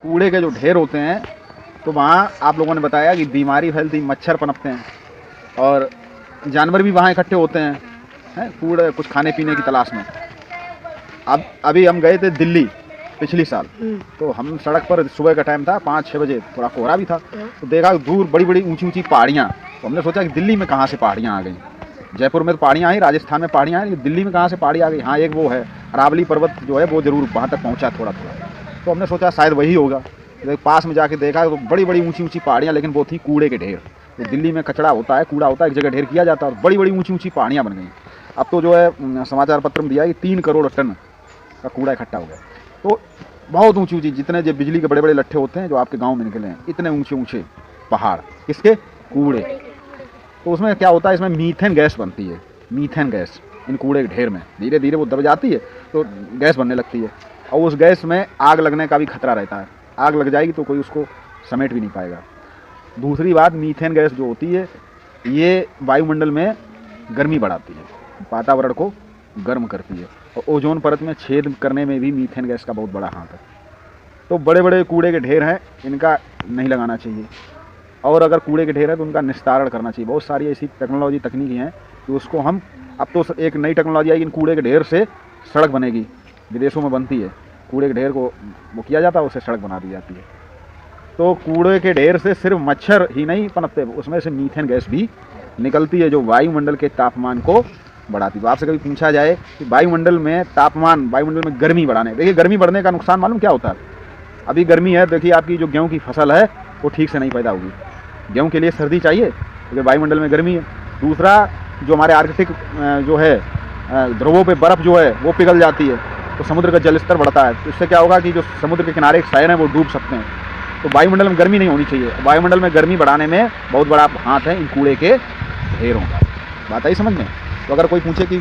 कूड़े के जो ढेर होते हैं तो वहाँ आप लोगों ने बताया कि बीमारी फैलती, मच्छर पनपते हैं और जानवर भी वहाँ इकट्ठे होते हैं कूड़े कुछ खाने पीने की तलाश में। अब अभी हम गए थे दिल्ली पिछली साल, तो हम सड़क पर, सुबह का टाइम था, 5-6 बजे, थोड़ा कोहरा भी था, तो देखा दूर बड़ी बड़ी ऊंची ऊंची पहाड़ियाँ। तो हमने सोचा कि दिल्ली में कहाँ से पहाड़ियाँ आ गई। जयपुर में तो पहाड़ियाँ आई, राजस्थान में पहाड़ियाँ आई, दिल्ली में कहाँ से पहाड़ी आ गई। हाँ, एक वो है अरावली पर्वत जो है वो ज़रूर वहाँ तक पहुँचा थोड़ा थोड़ा, तो हमने सोचा शायद वही होगा। तो पास में जाके देखा तो बड़ी बड़ी ऊंची ऊंची पहाड़ियाँ, लेकिन वो थी कूड़े के ढेर। तो दिल्ली में कचरा होता है, कूड़ा होता है, एक जगह ढेर किया जाता है, और बड़ी बड़ी ऊंची ऊंची पहाड़ियाँ बन गई। अब तो जो है समाचार पत्र में दिया कि 3 करोड़ टन का कूड़ा इकट्ठा हो गया। तो बहुत ऊंची ऊंची, जितने जो बिजली के बड़े बड़े लट्ठे होते हैं जो आपके गांव में निकले हैं, इतने ऊंचे ऊंचे पहाड़, किसके? कूड़े। तो उसमें क्या होता है, इसमें मीथेन गैस बनती है। मीथेन गैस इन कूड़े के ढेर में धीरे धीरे वो दब जाती है तो गैस बनने लगती है, और उस गैस में आग लगने का भी खतरा रहता है। आग लग जाएगी तो कोई उसको समेट भी नहीं पाएगा। दूसरी बात, मीथेन गैस जो होती है ये वायुमंडल में गर्मी बढ़ाती है, वातावरण को गर्म करती है, और ओजोन परत में छेद करने में भी मीथेन गैस का बहुत बड़ा हाथ है। तो बड़े बड़े कूड़े के ढेर हैं, इनका नहीं लगाना चाहिए, और अगर कूड़े के ढेर है तो उनका निस्तारण करना चाहिए। बहुत सारी ऐसी टेक्नोलॉजी, तकनीकी हैं कि उसको हम, अब तो एक नई टेक्नोलॉजी आई, इन कूड़े के ढेर से सड़क बनेगी, विदेशों में बनती है। कूड़े के ढेर को वो किया जाता है, उससे सड़क बना दी जाती है। तो कूड़े के ढेर से सिर्फ मच्छर ही नहीं पनपते, उसमें से मीथेन गैस भी निकलती है जो वायुमंडल के तापमान को बढ़ाती है। आपसे कभी पूछा जाए कि वायुमंडल में तापमान, वायुमंडल में गर्मी बढ़ाने, देखिए गर्मी बढ़ने का नुकसान मालूम क्या होता है? अभी गर्मी है, देखिए आपकी जो गेहूँ की फसल है वो ठीक से नहीं पैदा होगी। गेहूँ के लिए सर्दी चाहिए क्योंकि वायुमंडल में गर्मी है। दूसरा, जो हमारे आर्कटिक जो है ध्रुवों पे बर्फ़ जो है वो पिघल जाती है, तो समुद्र का जल स्तर बढ़ता है, तो इससे क्या होगा कि जो समुद्र के किनारे के शहर हैं वो डूब सकते हैं। तो वायुमंडल में गर्मी नहीं होनी चाहिए। वायुमंडल में गर्मी बढ़ाने में बहुत बड़ा हाथ है इन कूड़े के ढेरों का। बात आई समझ में? तो अगर कोई पूछे कि